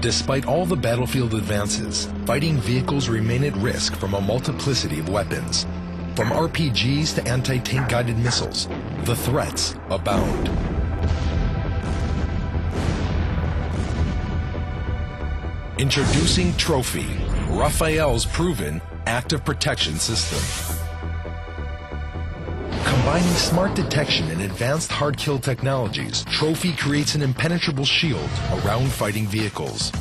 Despite all the battlefield advances, fighting vehicles remain at risk from a multiplicity of weapons. From RPGs to anti-tank guided missiles, the threats abound. Introducing Trophy, Rafael's proven active protection system. Combining smart detection and advanced hard kill technologies, Trophy creates an impenetrable shield around fighting vehicles.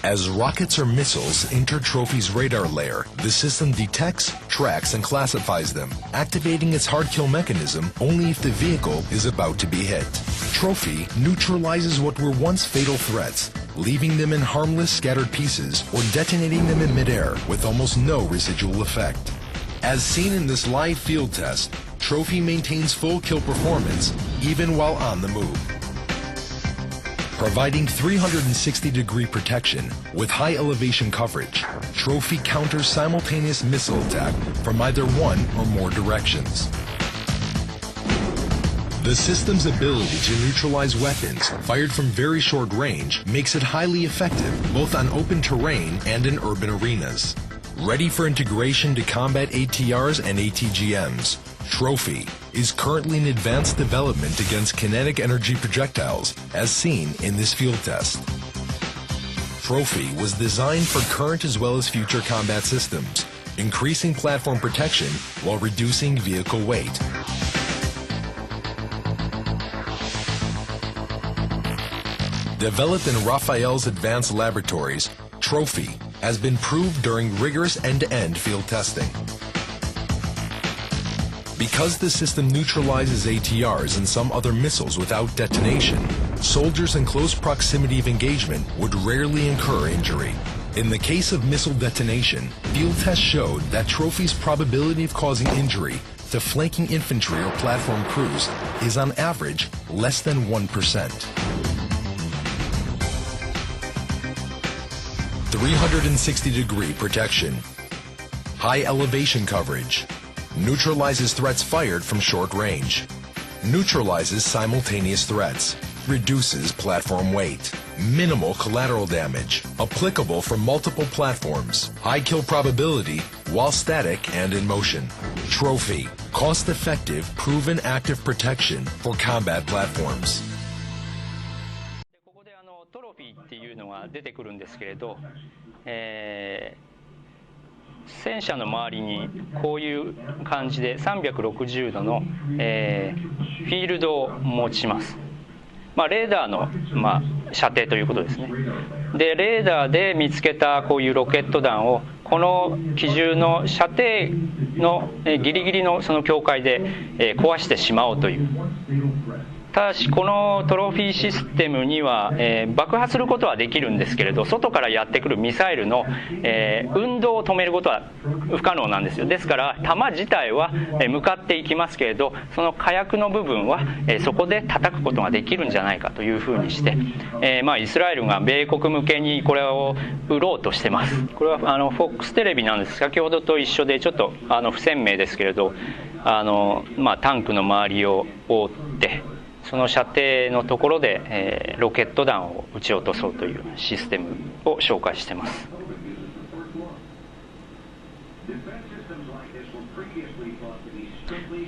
As rockets or missiles enter Trophy's radar layer, the system detects, tracks, and classifies them, activating its hard kill mechanism only if the vehicle is about to be hit. Trophy neutralizes what were once fatal threats, leaving them in harmless scattered pieces or detonating them in midair with almost no residual effect. As seen in this live field test, Trophy maintains full kill performance even while on the move. Providing 360-degree protection with high elevation coverage, Trophy counters simultaneous missile attack from either one or more directions. The system's ability to neutralize weapons fired from very short range makes it highly effective both on open terrain and in urban arenas. Ready for integration to combat ATRs and ATGMs, Trophy is currently in advanced development against kinetic energy projectiles, as seen in this field test. Trophy was designed for current as well as future combat systems, increasing platform protection while reducing vehicle weight. Developed in Rafael's advanced laboratories, Trophy has been proved during rigorous end-to-end field testing. Because the system neutralizes ATRs and some other missiles without detonation, soldiers in close proximity of engagement would rarely incur injury. In the case of missile detonation, field tests showed that Trophy's probability of causing injury to flanking infantry or platform crews is on average less than 1%. 360-degree protection, high elevation coverage, neutralizes threats fired from short range, neutralizes simultaneous threats, reduces platform weight, minimal collateral damage, applicable for multiple platforms, high kill probability while static and in motion. Trophy, cost-effective, proven active protection for combat platforms. ここでトロフィーっていうのが出てくるんですけれど、戦車の周りにこういう感じで360度の、フィールドを持ちます。レーダーの、射程ということですね。でレーダーで見つけたこういうロケット弾をこの機銃の射程のギリギリのその境界で壊してしまおうという。ただしこのトロフィーシステムには、爆破することはできるんですけれど、外からやってくるミサイルの、運動を止めることは不可能なんですよ。ですから弾自体は向かっていきますけれど、その火薬の部分はそこで叩くことができるんじゃないかというふうにして、イスラエルが米国向けにこれを売ろうとしてます。これはFOX テレビなんです。先ほどと一緒でちょっと不鮮明ですけれど、タンクの周りを覆ってその射程のところで、ロケット弾を撃ち落とそうというシステムを紹介しています。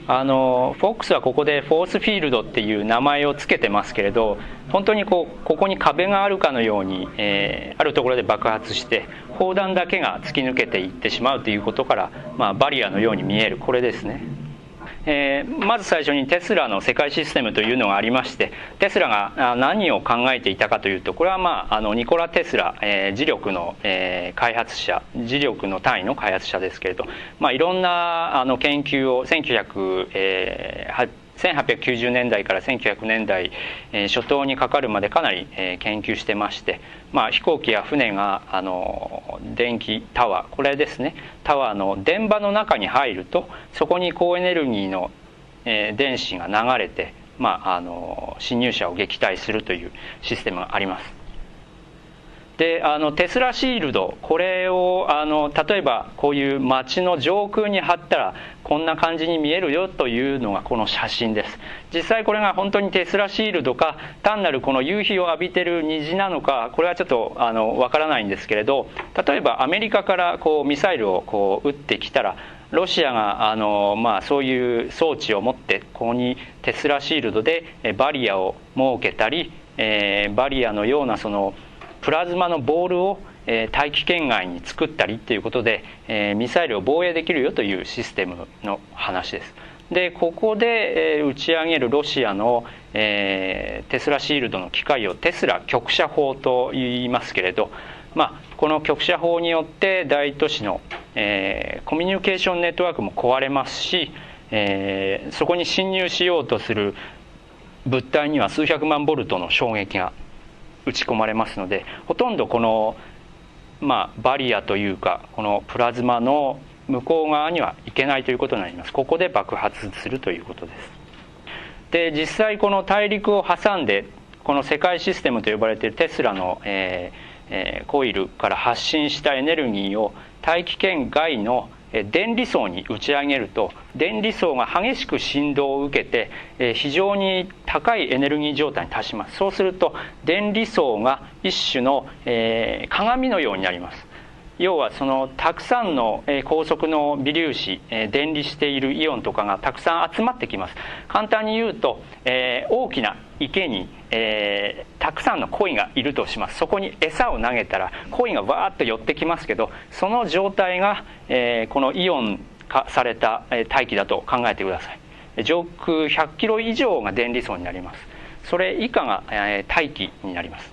FOX はここでフォースフィールドっていう名前をつけてますけれど、本当にここに壁があるかのように、あるところで爆発して砲弾だけが突き抜けていってしまうということから、バリアのように見えるこれですね。まず最初にテスラの世界システムというのがありまして、テスラが何を考えていたかというと、これはニコラ・テスラ、磁力の開発者、磁力の単位の開発者ですけれど、いろんな研究を1890年代から1900年代初頭にかかるまでかなり研究してまして、飛行機や船が電気タワー、これですね、タワーの電場の中に入るとそこに高エネルギーの電子が流れて、侵入者を撃退するというシステムがあります。でテスラシールド、これを例えばこういう街の上空に貼ったらこんな感じに見えるよというのがこの写真です。実際これが本当にテスラシールドか単なるこの夕日を浴びてる虹なのか、これはちょっとわからないんですけれど、例えばアメリカからこうミサイルをこう撃ってきたら、ロシアがそういう装置を持ってここにテスラシールドでバリアを設けたり、バリアのようなそのプラズマのボールを大気圏外に作ったりということでミサイルを防衛できるよというシステムの話です。でここで打ち上げるロシアのテスラシールドの機械をテスラ局射砲と言いますけれど、この局射砲によって大都市のコミュニケーションネットワークも壊れますし、そこに侵入しようとする物体には数百万ボルトの衝撃が打ち込まれますので、ほとんどこの、バリアというかこのプラズマの向こう側には行けないということになります。ここで爆発するということです。で実際この大陸を挟んでこの世界システムと呼ばれているテスラの、コイルから発信したエネルギーを大気圏外の電離層に打ち上げると、電離層が激しく振動を受けて非常に高いエネルギー状態に達します。そうすると電離層が一種の鏡のようになります。要はそのたくさんの高速の微粒子、電離しているイオンとかがたくさん集まってきます。簡単に言うと大きな池にたくさんの鯉がいるとします。そこに餌を投げたら鯉がわーっと寄ってきますけど、その状態がこのイオン化された大気だと考えてください。上空100キロ以上が電離層になります。それ以下が大気になります。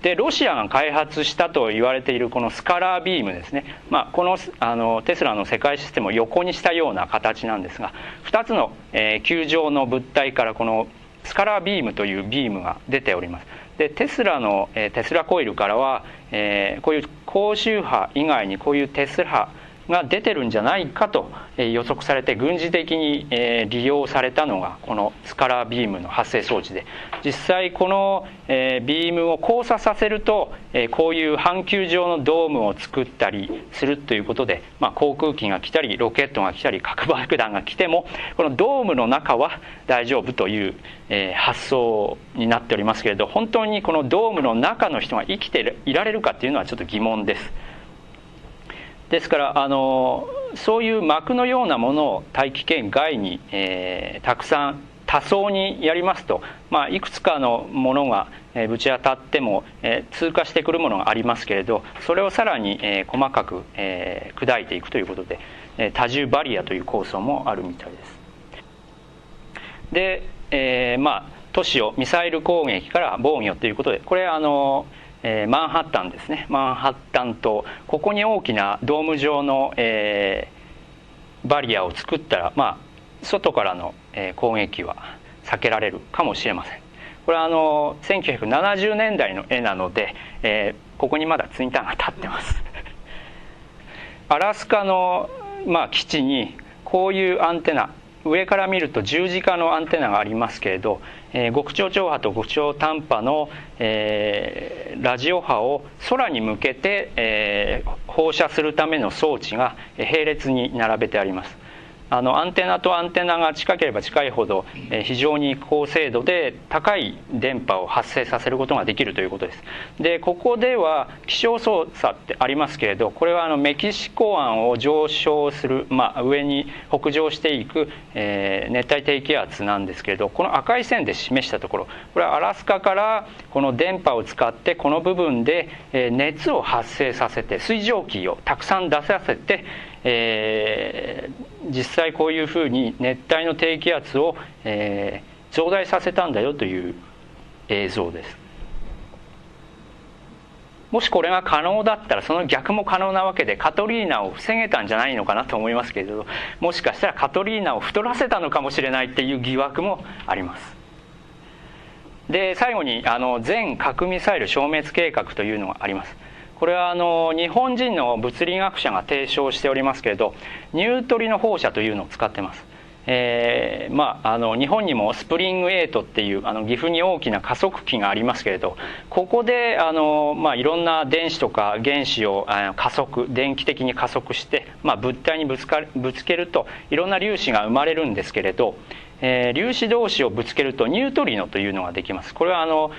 でロシアが開発したと言われているこのスカラービームですね、このテスラの世界システムを横にしたような形なんですが、2つの球状の物体からこのスカラービームというビームが出ております。でテスラのテスラコイルからはこういう高周波以外にこういうテスラ波が出てるんじゃないかと予測されて軍事的に利用されたのがこのスカラービームの発生装置で、実際このビームを交差させるとこういう半球状のドームを作ったりするということで、航空機が来たりロケットが来たり核爆弾が来てもこのドームの中は大丈夫という発想になっておりますけれど、本当にこのドームの中の人が生きていられるかっていうのはちょっと疑問です。ですからそういう膜のようなものを大気圏外に、たくさん多層にやりますと、いくつかのものがぶち当たっても通過してくるものがありますけれど、それをさらに細かく砕いていくということで多重バリアという構想もあるみたいです。で、都市をミサイル攻撃から防御ということで、これマンハッタンですね。マンハッタン島、ここに大きなドーム状の、バリアを作ったら、外からの、攻撃は避けられるかもしれません。これは1970年代の絵なので、ここにまだツインターが立ってますアラスカの、基地にこういうアンテナ、上から見ると十字架のアンテナがありますけれど、極超超波と極超短波の、ラジオ波を空に向けて、放射するための装置が並列に並べてあります。アンテナとアンテナが近ければ近いほど非常に高精度で高い電波を発生させることができるということです。でここでは気象操作ってありますけれど、これはメキシコ湾を上昇する、上に北上していく、熱帯低気圧なんですけれど、この赤い線で示したところ、これはアラスカからこの電波を使ってこの部分で熱を発生させて水蒸気をたくさん出させて、実際こういうふうに熱帯の低気圧を、増大させたんだよという映像です。もしこれが可能だったらその逆も可能なわけで、カトリーナを防げたんじゃないのかなと思いますけれど、もしかしたらカトリーナを太らせたのかもしれないっていう疑惑もあります。で最後に全核ミサイル消滅計画というのがあります。これは日本人の物理学者が提唱しておりますけれど、ニュートリノ放射というのを使っています。日本にもスプリング8っていう岐阜に大きな加速器がありますけれど、ここでいろんな電子とか原子を電気的に加速して、物体にぶつけるといろんな粒子が生まれるんですけれど、粒子同士をぶつけるとニュートリノというのができます。これは東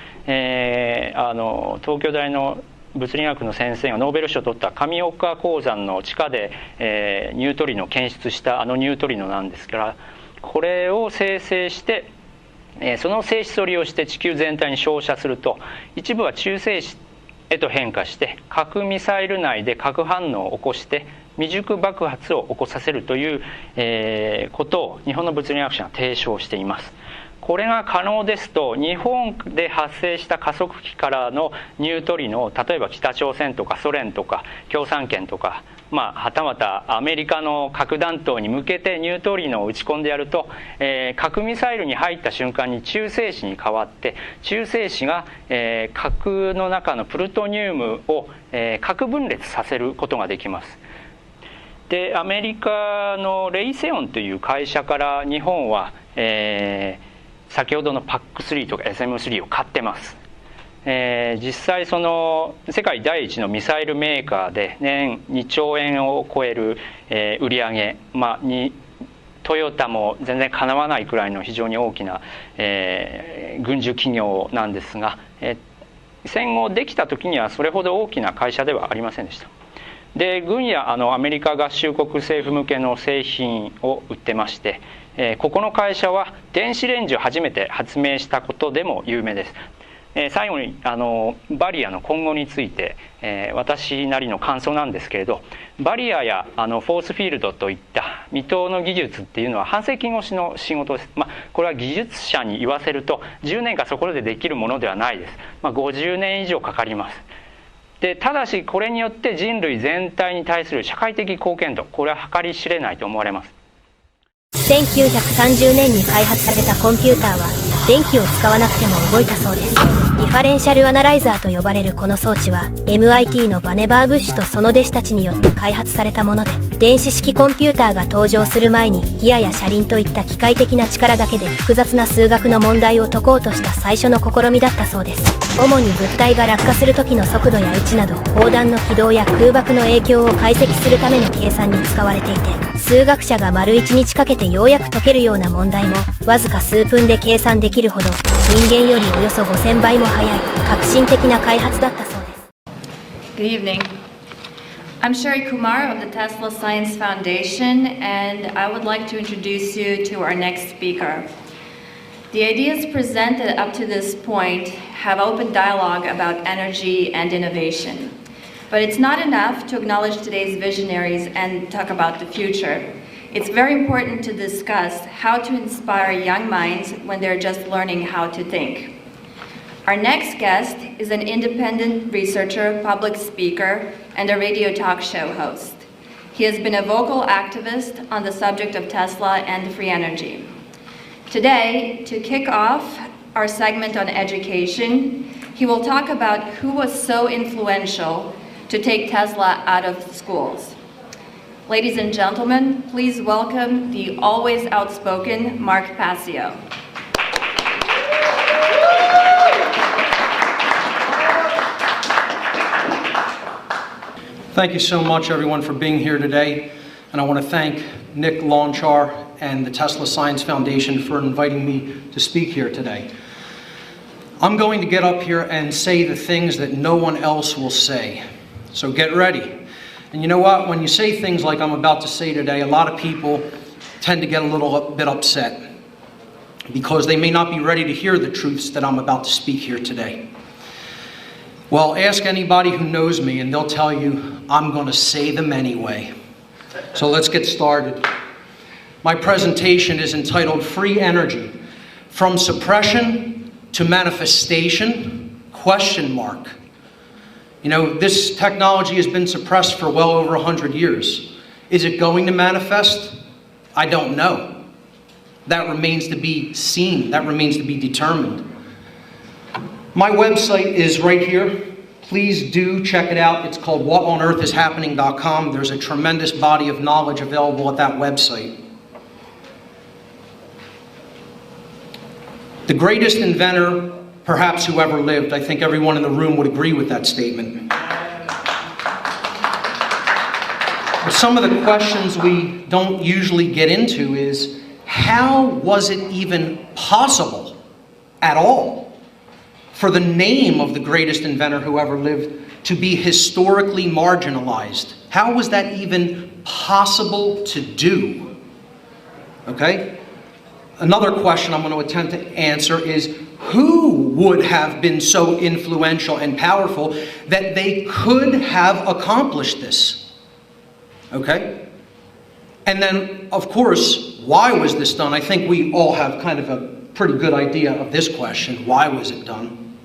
京大の物理学の先生がノーベル賞を取った上岡鉱山の地下で、ニュートリノを検出したニュートリノなんですから、これを生成して、その性質を利用して地球全体に照射すると、一部は中性子へと変化して核ミサイル内で核反応を起こして未熟爆発を起こさせるという、ことを日本の物理学者が提唱しています。これが可能ですと、日本で発生した加速器からのニュートリノを例えば北朝鮮とかソ連とか共産圏とか、はたまたアメリカの核弾頭に向けてニュートリノを打ち込んでやると、核ミサイルに入った瞬間に中性子に変わって、中性子が、核の中のプルトニウムを、核分裂させることができます。で、アメリカのレイセオンという会社から日本は、先ほどの PAC3 とか SM3 を買ってます。実際その世界第一のミサイルメーカーで年2兆円を超える、売り上げ、トヨタも全然かなわないくらいの非常に大きな、軍需企業なんですが、戦後できた時にはそれほど大きな会社ではありませんでした。で、軍やアメリカ合衆国政府向けの製品を売ってまして、ここの会社は電子レンジを初めて発明したことでも有名です。最後にバリアの今後について、私なりの感想なんですけれど、バリアやフォースフィールドといった未踏の技術っていうのは半世紀越しの仕事です。これは技術者に言わせると10年かそこでできるものではないです。50年以上かかります。で、ただしこれによって人類全体に対する社会的貢献度、これは計り知れないと思われます。1930年に開発されたコンピューターは電気を使わなくても動いたそうです。ディファレンシャルアナライザーと呼ばれるこの装置は MIT のバネバー・ブッシュとその弟子たちによって開発されたもので、電子式コンピューターが登場する前にギアや車輪といった機械的な力だけで複雑な数学の問題を解こうとした最初の試みだったそうです。主に物体が落下する時の速度や位置など、砲弾の軌道や空爆の影響を解析するための計算に使われていて、数学者が丸1日かけてようやく解けるような問題もわずか数分で計算できるほど、人間よりおよそ5000倍も速い革新的な開発だったそうです。 Good evening. I'm Sherry Kumar of the Tesla Science Foundation, and I would like to introduce you to our next speaker. The ideas presented up to this point have open dialogue about energy and innovation. But it's not enough to acknowledge today's visionaries and talk about the future. It's very important to discuss how to inspire young minds when they're just learning how to think. Our next guest is an independent researcher, public speaker, and a radio talk show host. He has been a vocal activist on the subject of Tesla and free energy. Today, to kick off our segment on education, he will talk about who was so influential to take Tesla out of schools. Ladies and gentlemen, please welcome the always outspoken Mark Passio. Thank you so much, everyone, for being here today. And I want to thank Nick Lonchar and the Tesla Science Foundation for inviting me to speak here today. I'm going to get up here and say the things that no one else will say. So get ready. And you know what? When you say things like I'm about to say today, a lot of people tend to get a little bit upset because they may not be ready to hear the truths that I'm about to speak here today. Well, ask anybody who knows me and they'll tell you I'm going to say them anyway. So let's get started. My presentation is entitled Free Energy, From Suppression to Manifestation, ? You know, this technology has been suppressed for well over 100 years. Is it going to manifest? I don't know. That remains to be seen. That remains to be determined. My website is right here. Please do check it out. It's called whatonearthishappening.com. There's a tremendous body of knowledge available at that website. The greatest inventor, perhaps who ever lived. I think everyone in the room would agree with that statement. But some of the questions we don't usually get into is, how was it even possible at all for the name of the greatest inventor who ever lived to be historically marginalized? How was that even possible to do? Okay? Another question I'm going to attempt to answer is, who would have been so influential and powerful that they could have accomplished this? Okay? And then, of course, why was this done? I think we all have kind of a pretty good idea of this question. Why was it done?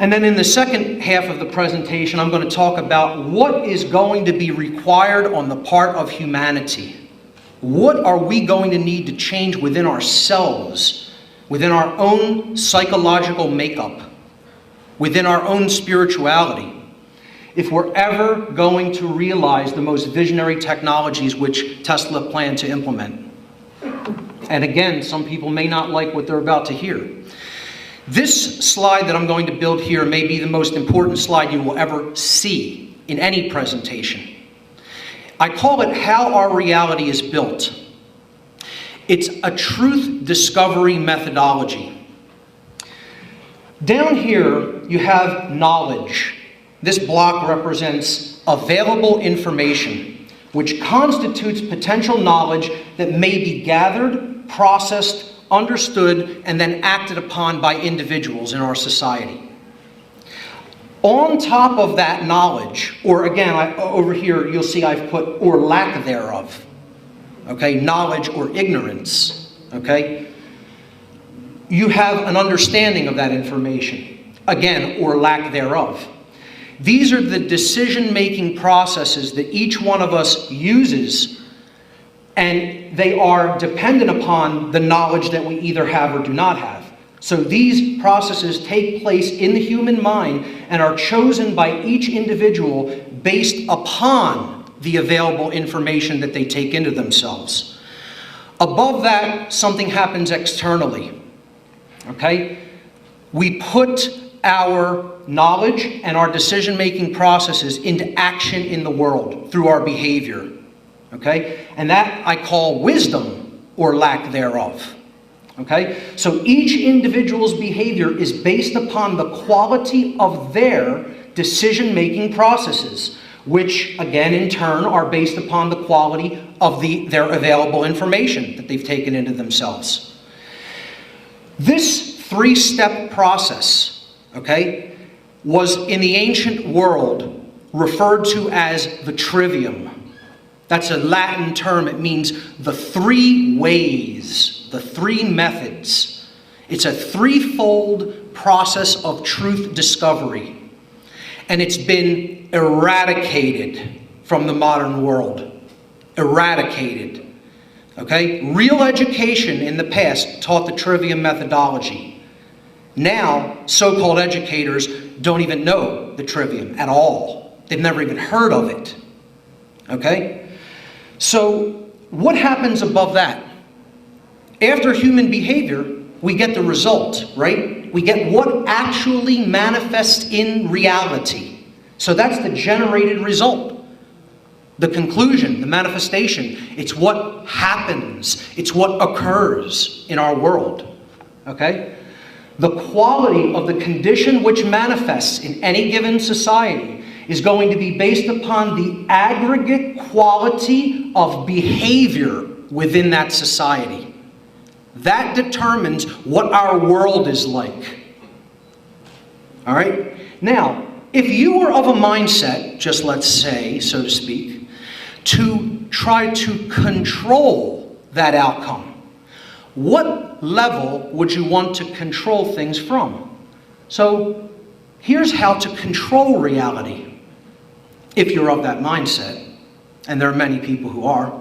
And then in the second half of the presentation, I'm going to talk about what is going to be required on the part of humanity. What are we going to need to change within ourselves, within our own psychological makeup, within our own spirituality, if we're ever going to realize the most visionary technologies which Tesla planned to implement? And again, some people may not like what they're about to hear. This slide that I'm going to build here may be the most important slide you will ever see in any presentation. I call it How Our Reality is Built. It's a truth discovery methodology. Down here, you have knowledge. This block represents available information, which constitutes potential knowledge that may be gathered, processed, understood, and then acted upon by individuals in our society. On top of that knowledge, or again, over here you'll see I've put or lack thereof, okay, knowledge or ignorance, okay, you have an understanding of that information, again, or lack thereof. These are the decision-making processes that each one of us uses, and they are dependent upon the knowledge that we either have or do not have. So these processes take place in the human mind and are chosen by each individual based upon the available information that they take into themselves. Above that, something happens externally. Okay? We put our knowledge and our decision-making processes into action in the world through our behavior. Okay? And that I call wisdom or lack thereof. Okay? So each individual's behavior is based upon the quality of their decision-making processes, which again in turn are based upon the quality of their available information that they've taken into themselves. This three-step process, okay, was in the ancient world referred to as the trivium. That's a Latin term. It means the three ways, the three methods. It's a threefold process of truth discovery. And it's been eradicated from the modern world. Eradicated. Okay? Real education in the past taught the trivium methodology. Now, so-called educators don't even know the trivium at all. They've never even heard of it. Okay? So, what happens above that? After human behavior, we get the result, right? We get what actually manifests in reality. So that's the generated result. The conclusion, the manifestation. It's what happens. It's what occurs in our world. Okay? The quality of the condition which manifests in any given society is going to be based upon the aggregate quality of behavior within that society. That determines what our world is like. All right? Now, if you were of a mindset, just let's say, so to speak, to try to control that outcome, what level would you want to control things from? So, here's how to control reality. If you're of that mindset, and there are many people who are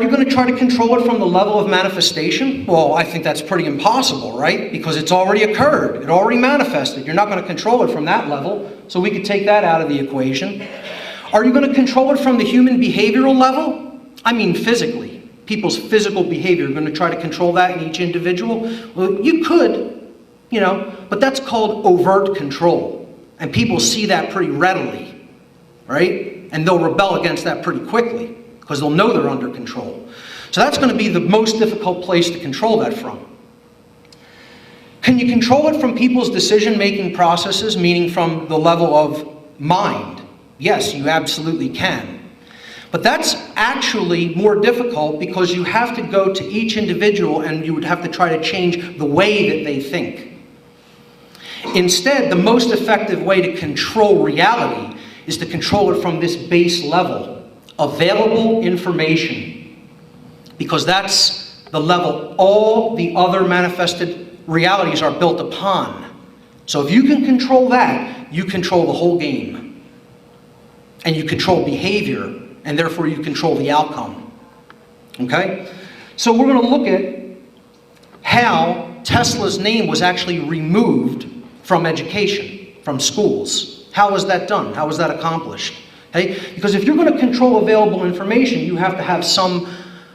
you going to try to control it from the level of manifestation? Well, I think that's pretty impossible, right? Because it's already occurred. It already manifested. You're not going to control it from that level, so we could take that out of the equation. Are you going to control it from the human behavioral level? I mean physically. people's physical behavior. You're going to try to control that in each individual? Well, you could, but that's called overt control. And people see that pretty readily, right? And they'll rebel against that pretty quickly because they'll know they're under control. So that's going to be the most difficult place to control that from. Can you control it from people's decision-making processes, meaning from the level of mind? Yes, you absolutely can. But that's actually more difficult because you have to go to each individual and you would have to try to change the way that they think. Instead, the most effective way to control reality is to control it from this base level, available information, because that's the level all the other manifested realities are built upon. So if you can control that, you control the whole game. And you control behavior, and therefore you control the outcome. Okay? So we're going to look at how Tesla's name was actually removed from education, from schools. How was that done? How was that accomplished? Okay? Because if you're going to control available information, you have to have some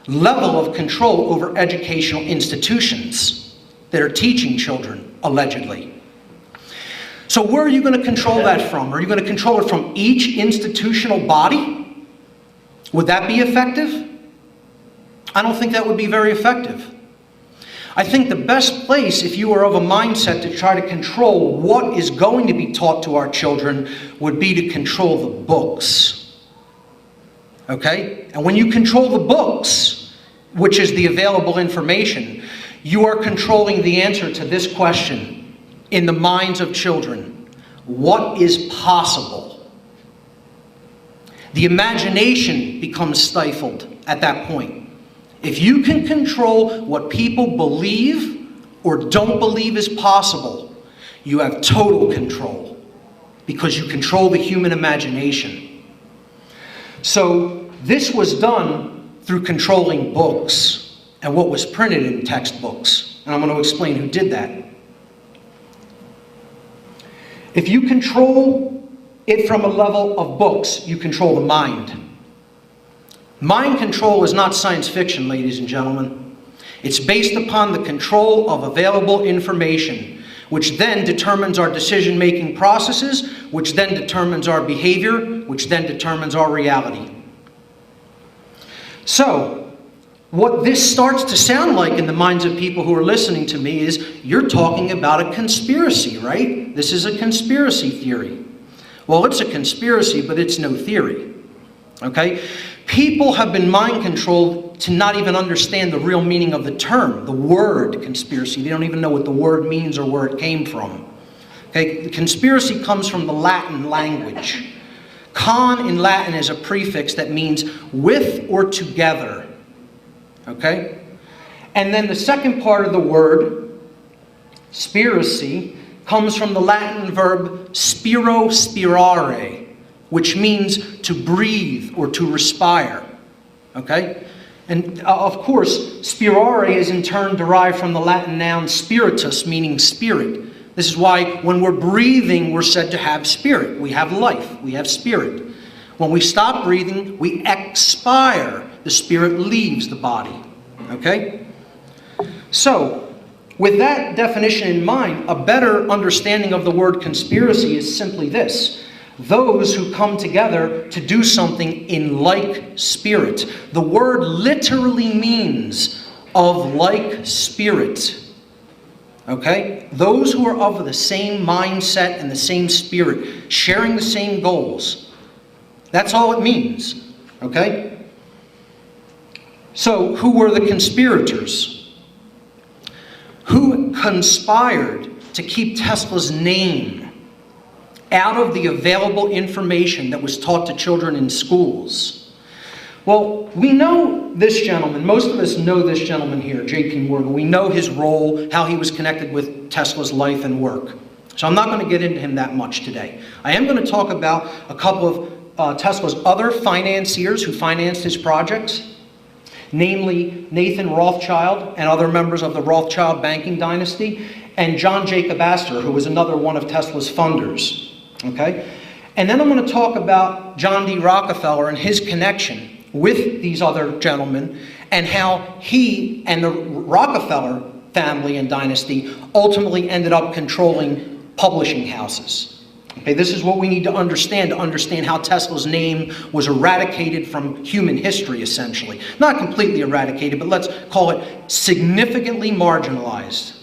level of control over educational institutions that are teaching children, allegedly. So where are you going to control that from? Are you going to control it from each institutional body? Would that be effective? I don't think that would be very effective. I think the best place, if you are of a mindset to try to control what is going to be taught to our children, would be to control the books. Okay? And when you control the books, which is the available information, you are controlling the answer to this question in the minds of children. What is possible? The imagination becomes stifled at that point. If you can control what people believe or don't believe is possible, you have total control because you control the human imagination. So this was done through controlling books and what was printed in textbooks. And I'm going to explain who did that. If you control it from a level of books, you control the mind. Mind control is not science fiction, ladies and gentlemen. It's based upon the control of available information, which then determines our decision-making processes, which then determines our behavior, which then determines our reality. So, what this starts to sound like in the minds of people who are listening to me is, you're talking about a conspiracy, right? This is a conspiracy theory. Well, it's a conspiracy, but it's no theory. Okay? People have been mind controlled to not even understand the real meaning of the term, the word conspiracy. They don't even know what the word means or where it came from. Okay? The conspiracy comes from the Latin language. Con in Latin is a prefix that means with or together. Okay? And then the second part of the word, spiracy, comes from the Latin verb spiro spirare, which means to breathe or to respire. Okay? And of course, spirare is in turn derived from the Latin noun spiritus, meaning spirit. This is why when we're breathing, we're said to have spirit. We have life. We have spirit. When we stop breathing, we expire. The spirit leaves the body. Okay? So, with that definition in mind, a better understanding of the word conspiracy is simply this: those who come together to do something in like spirit. The word literally means of like spirit. Okay? Those who are of the same mindset and the same spirit, sharing the same goals. That's all it means. Okay? So, who were the conspirators? Who conspired to keep Tesla's name out of the available information that was taught to children in schools? Well, we know this gentleman. Most of us know this gentleman here, J.P. Morgan. We know his role, how he was connected with Tesla's life and work. So I'm not going to get into him that much today. I am going to talk about a couple of Tesla's other financiers who financed his projects, namely Nathan Rothschild and other members of the Rothschild banking dynasty, and John Jacob Astor, who was another one of Tesla's funders. Okay? And then I'm going to talk about John D. Rockefeller and his connection with these other gentlemen, and how he and the Rockefeller family and dynasty ultimately ended up controlling publishing houses. Okay, this is what we need to understand how Tesla's name was eradicated from human history, essentially. Not completely eradicated, but let's call it significantly marginalized.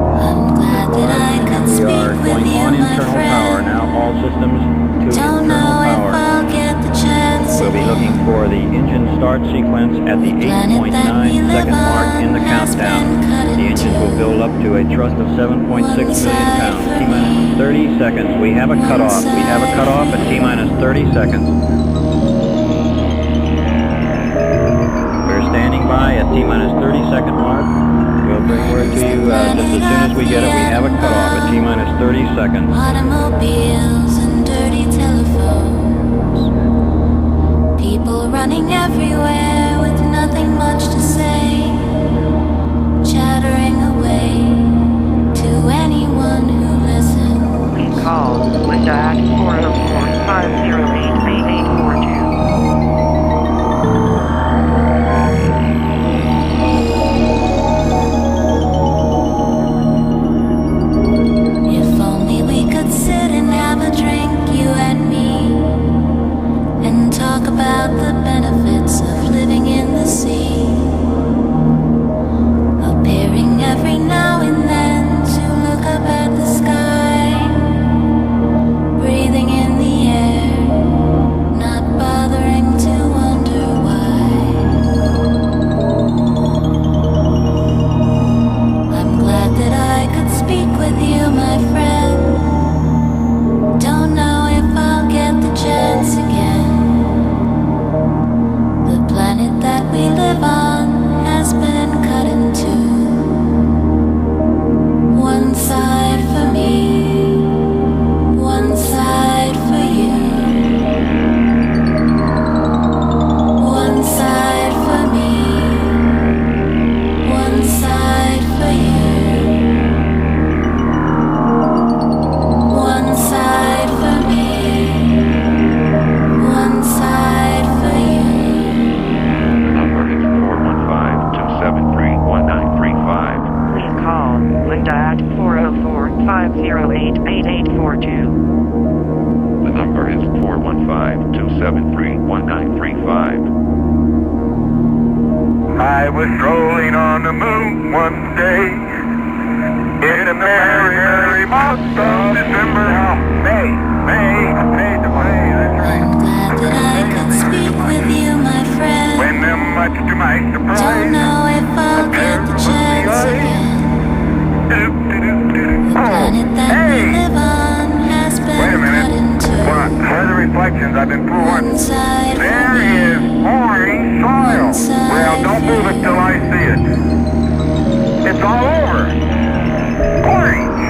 I'm glad that I could speak with you, my friend. Now all systems to Don't know if I'll get the chance We'll be looking for the engine start sequence at the 8.9 second mark in the countdown. The engine will build up to a thrust of 7.6 million pounds. T-minus 30 seconds. We have a cutoff. We have a cutoff at T-minus 30 seconds. We're standing by at T-minus 30 second mark. We'll bring word to you just as soon as we get it. We have a cutoff at T-minus 30 seconds. Automobiles and dirty telephones. People running everywhere with nothing much to say. Chattering away to anyone who listens. Please call Linda at 404-508-8842. If only we could sit and have a drink, you and me, and talk about the benefits of living in the sea. Appearing every now and then to look up at the sky. Breathing in the air, not bothering to wonder why. I'm glad that I could speak with you, my friend. Don't know if I'll get the chance again. The planet that we live on has been cut in two. One side for me, one side for you. One side for me, one side for you. One side for me, one side for you. Number is 415-273-1935. Please call Linda at 404-508-8842. The number is 415-273-1935. I was strolling on the moon one day in a merry, merry month of December. May, that's right. I'm glad that I could speak with you, my friend. When much to my surprise, Don't know if I'll get the chance again. The planet that we live on has Wait a been cut minute. in two. What? Where are the reflections? I've been forewarned. One side for There me, is orange soil. one side Well, don't move it till I see it. It's all over. Orange.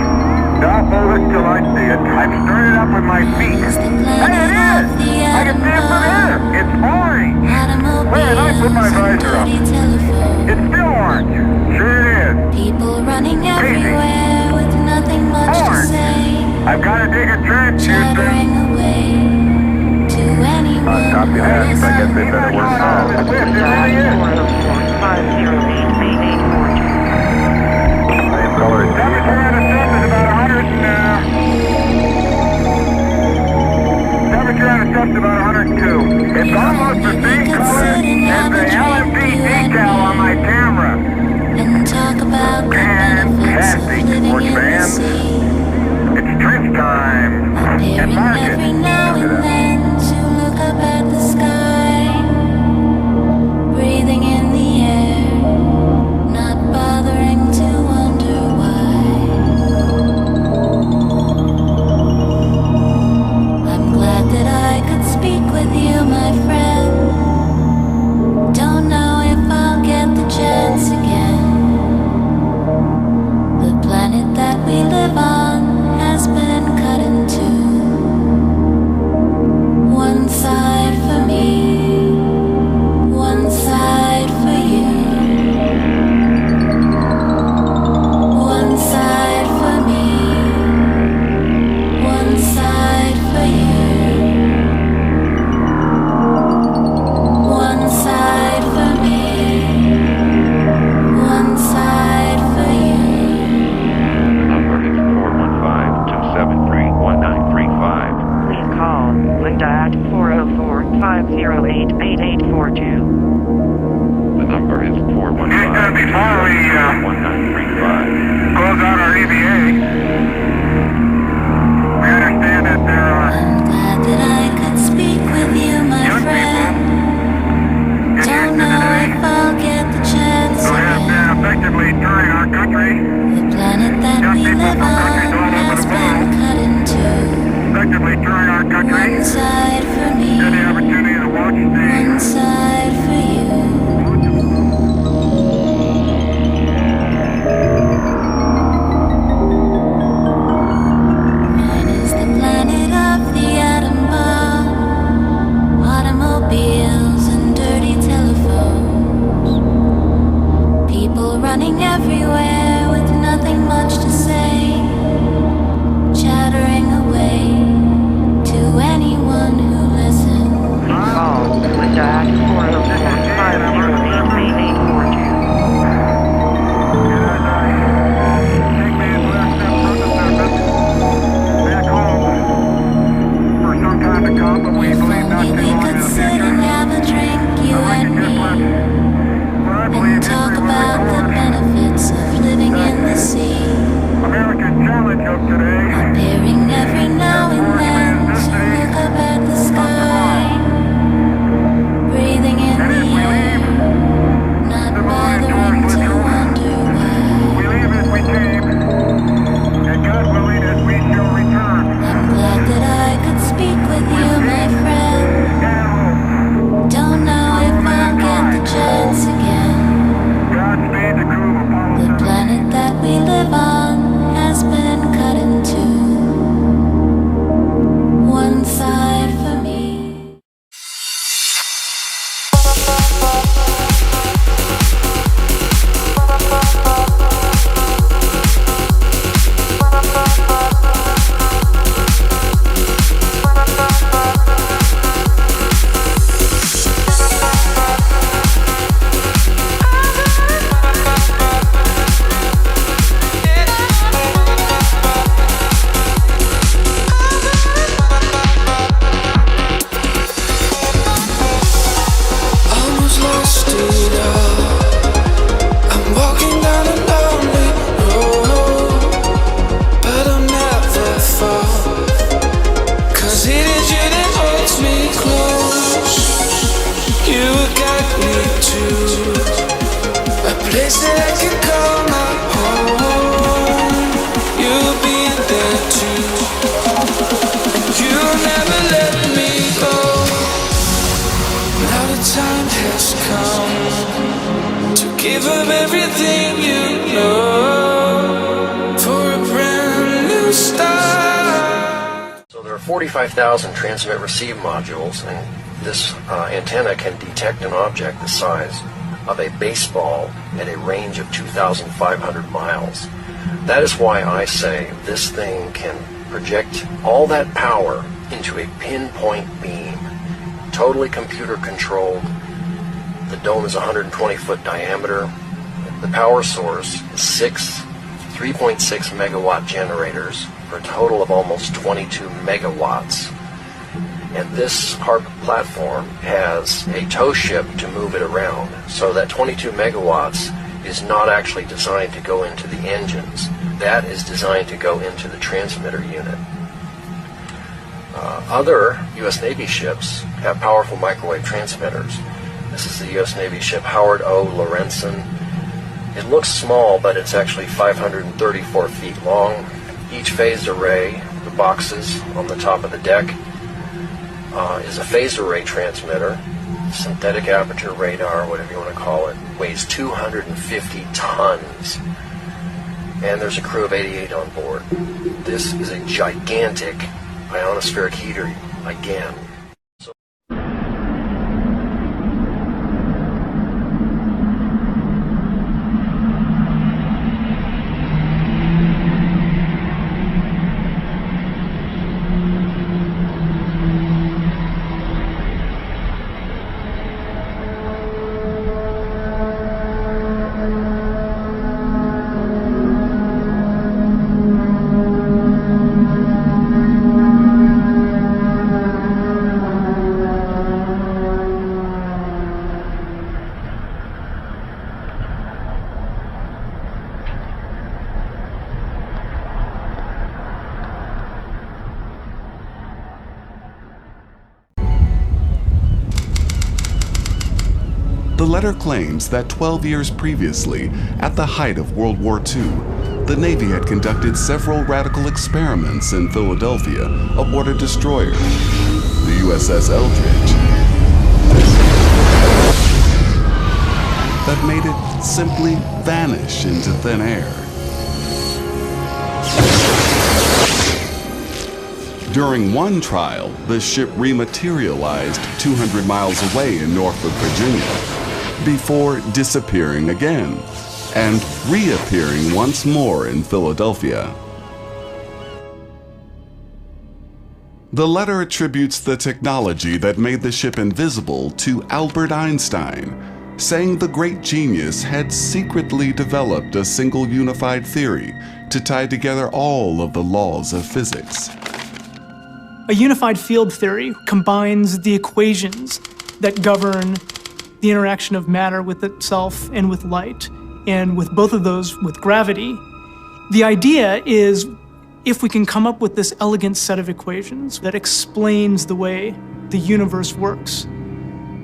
Don't move it till I see it. I've stirred it up with my feet. It's the Hey, planet it is. of the I can see it from here. It's orange. Where did I put my automobiles and visor up? dirty telephones. It's still orange. Sure it is. People running everywhere with nothing much to Orange. say. I've got to dig a trench, Houston. Chattering away to anyone Copy who that. I guess listens. they better work now. It really is. 404-508-8842. Same color as temperature at a sub is about 100 temperature at a sub is about 102. It's almost the same color as the LMP decal on my camera. And talk about the benefits of Fantastic, living sports in the fan. sea. It's trench time. And Appearing market. every now and then to look up at the sky. Breathing in the air, not bothering to wonder why. I'm glad that I could speak with you, my friend. Don't know if I'll get the chance again. The planet that we live on has been cut in two. One side for me, one side for you. One side for me, one side for you. 088842. The number is 415. Before we 1935. close out our EVA, we understand that there are I'm glad that I could speak with you, my young friend. people in Don't Houston know today if I'll get the chance who have been again. effectively touring our country, The planet that young we people live from countries all on over has the been world, cut into effectively touring our country. one side for me, Had the opportunity to watch one the side for you. Mine is the planet of the atom bomb, automobiles and dirty telephones, people running everywhere with nothing much to say, chattering away to anyone who listens. Call Linda at 404-508-8842. take me and left them from the surface back home for some time to come, but we If believe not only too we long could in the sit future. and have a drink, you I'd like and to just me, what I believe and talk history will about the record. benefits of living in the sea, America's challenge of today appearing every now and then to look up at the sky, breathing in and the if we air, leave not the moon bothering into to our wonder why. we leave as we came, and God willing as we shall return. I'm glad that I could speak with you, my friend. And hope. Don't know if I'll get the chance again. Godspeed the crew of Apollo The 17. planet that we live on has been cut in two. One side for me. Almost lost it all. I'm walking down a lonely road, but I'll never fall, 'cause it is you that holds me close. You got me to a place that I can call my home. You'll be there too, and you'll never let me go. Now the time has come to give up everything you know for a brand new start. So there are 45,000 transmit-receive modules, and this antenna can detect an object the size of a baseball at a range of 2,500 miles. That is why I say this thing can project all that power into a pinpoint beam, totally computer-controlled. The dome is 120-foot diameter. The power source is 3.6 megawatt generators for a total of almost 22 megawatts. And this HARP platform has a tow ship to move it around, so that 22 megawatts is not actually designed to go into the engines. That is designed to go into the transmitter unit. Other U.S. Navy ships have powerful microwave transmitters. This is the U.S. Navy ship Howard O. Lorenzen. It looks small, but it's actually 534 feet long. Each phased array, the boxes on the top of the deck, is a phased array transmitter, synthetic aperture radar, whatever you want to call it, weighs 250 tons, and there's a crew of 88 on board. This is a gigantic ionospheric heater again. The letter claims that 12 years previously, at the height of World War II, the Navy had conducted several radical experiments in Philadelphia aboard a destroyer, the USS Eldridge, that made it simply vanish into thin air. During one trial, the ship rematerialized 200 miles away in Norfolk, Virginia, before disappearing again and reappearing once more in Philadelphia. The letter attributes the technology that made the ship invisible to Albert Einstein, saying the great genius had secretly developed a single unified theory to tie together all of the laws of physics. A unified field theory combines the equations that govern the interaction of matter with itself and with light, and with both of those with gravity. The idea is, if we can come up with this elegant set of equations that explains the way the universe works,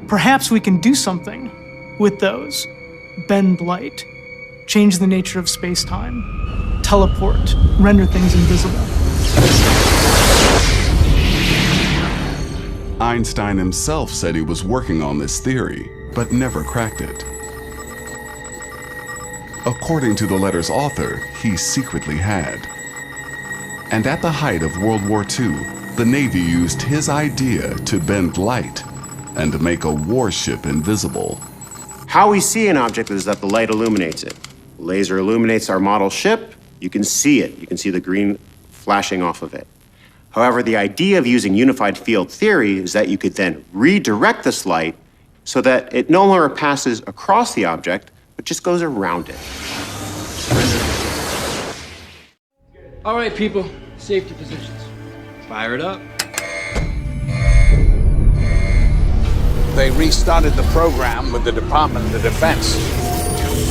perhaps we can do something with those. Bend light, change the nature of space-time, teleport, render things invisible. Einstein himself said he was working on this theory, but never cracked it. According to the letter's author, he secretly had. And at the height of World War II, the Navy used his idea to bend light and make a warship invisible. How we see an object is that the light illuminates it. The laser illuminates our model ship. You can see it. You can see the green flashing off of it. However, the idea of using unified field theory is that you could then redirect this light so that it no longer passes across the object, but just goes around it. All right, people, safety positions. Fire it up. They restarted the program with the Department of Defense.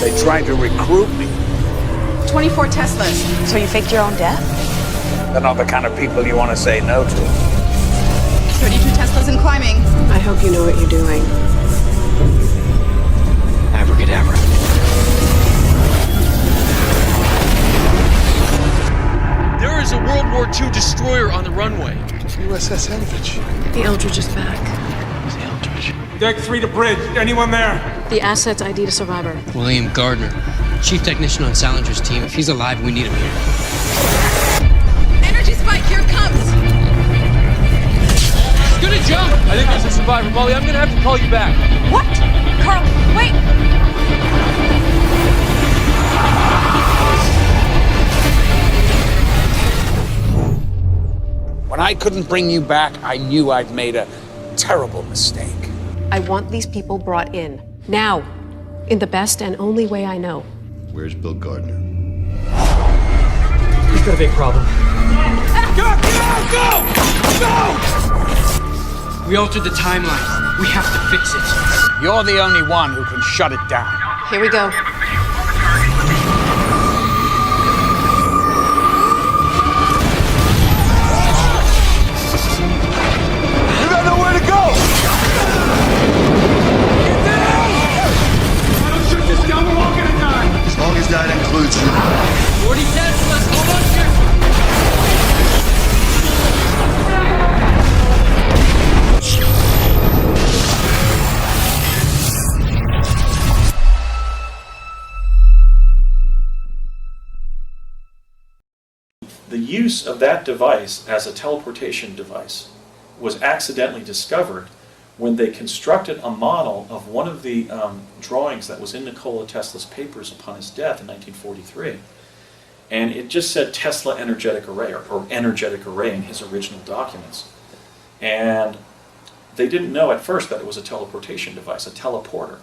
They tried to recruit me. 24 Teslas. So you faked your own death? They're not the kind of people you want to say no to. 32 Teslas and climbing. I hope you know what you're doing. Abracadabra. There is a World War II destroyer on the runway. USS Eldridge. The Eldridge is back. The Eldridge. Deck 3 to bridge. Anyone there? The assets ID to survivor. William Gardner, chief technician on Salinger's team. If he's alive, we need him here. Energy spike, here it comes. He's gonna jump. I think there's a survivor. Molly, I'm gonna have to call you back. What? Carl, wait. When I couldn't bring you back, I knew I'd made a terrible mistake. I want these people brought in. Now. In the best and only way I know. Where's Bill Gardner? We've got a big problem. Go! We altered the timeline. We have to fix it. You're the only one who can shut it down. Here we go. You got nowhere to go! Get down! I don't shoot this down, we're all gonna die! As long as that includes you. 40 Teslas, almost here. The use of that device as a teleportation device was accidentally discovered when they constructed a model of one of the drawings that was in Nikola Tesla's papers upon his death in 1943. And it just said Tesla Energetic Array, or Energetic Array in his original documents. And they didn't know at first that it was a teleportation device, a teleporter.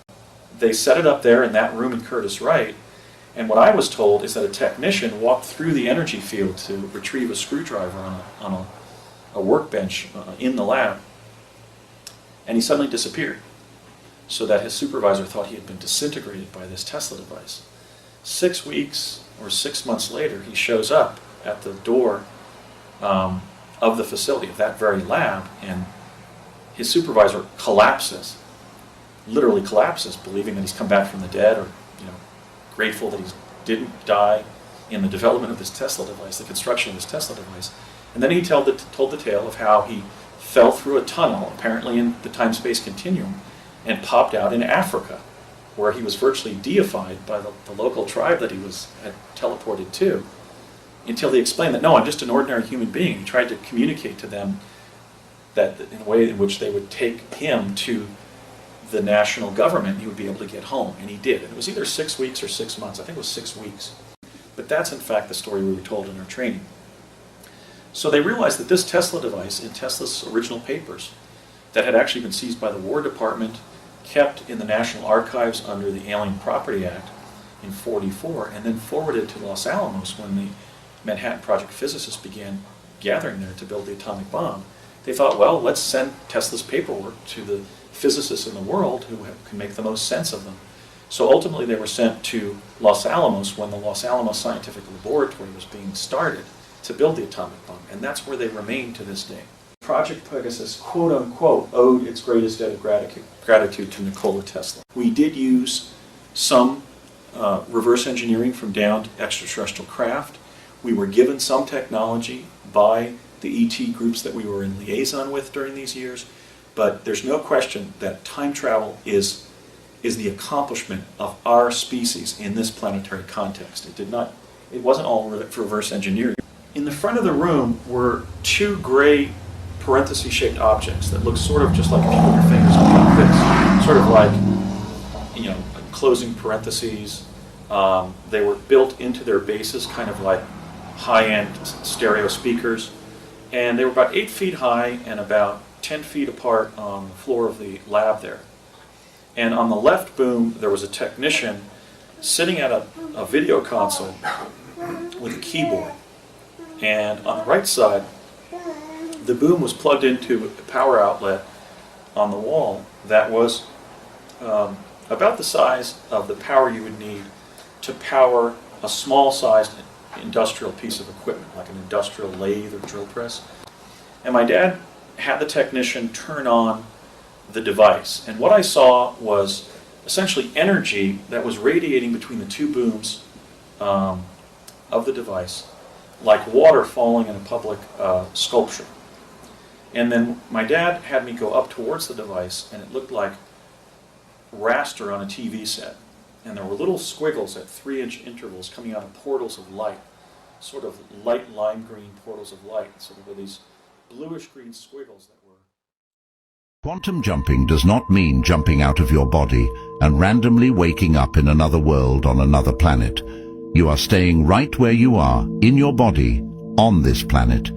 They set it up there in that room in Curtiss-Wright, and what I was told is that a technician walked through the energy field to retrieve a screwdriver on a workbench in the lab, and he suddenly disappeared, so that his supervisor thought he had been disintegrated by this Tesla device. 6 weeks or 6 months later, he shows up at the door of the facility, of that very lab, and his supervisor collapses literally collapses, believing that he's come back from the dead, or grateful that he didn't die in the development of this Tesla device, the construction of this Tesla device. And then he told the tale of how he fell through a tunnel, apparently in the time-space continuum, and popped out in Africa, where he was virtually deified by the local tribe that he had teleported to, until he explained that, no, I'm just an ordinary human being. He tried to communicate to them that in a way in which they would take him to the national government, he would be able to get home, and he did. And it was either 6 weeks or 6 months. I think it was 6 weeks. But that's in fact the story we were told in our training. So they realized that this Tesla device, in Tesla's original papers, that had actually been seized by the War Department, kept in the National Archives under the Alien Property Act in '44, and then forwarded to Los Alamos when the Manhattan Project physicists began gathering there to build the atomic bomb. They thought, well, let's send Tesla's paperwork to the physicists in the world who can make the most sense of them. So ultimately they were sent to Los Alamos when the Los Alamos Scientific Laboratory was being started to build the atomic bomb, and that's where they remain to this day. Project Pegasus, quote-unquote, owed its greatest debt of gratitude to Nikola Tesla. We did use some reverse engineering from downed extraterrestrial craft. We were given some technology by the ET groups that we were in liaison with during these years, but there's no question that time travel is the accomplishment of our species in this planetary context. It wasn't all reverse engineering. In the front of the room were two gray parenthesis-shaped objects that look sort of just like if you put your fingers on like this, sort of like, closing parentheses. They were built into their bases, kind of like high-end stereo speakers, and they were about 8 feet high and about 10 feet apart on the floor of the lab there. And on the left boom, there was a technician sitting at a video console with a keyboard. And on the right side, the boom was plugged into a power outlet on the wall that was about the size of the power you would need to power a small-sized industrial piece of equipment, like an industrial lathe or drill press. And my dad had the technician turn on the device. And what I saw was essentially energy that was radiating between the two booms of the device, like water falling in a public sculpture. And then my dad had me go up towards the device, and it looked like raster on a TV set. And there were little squiggles at 3-inch intervals coming out of portals of light, sort of light lime green portals of light, sort of with these bluish green squiggles that were... Quantum jumping does not mean jumping out of your body and randomly waking up in another world on another planet. You are staying right where you are, in your body, on this planet.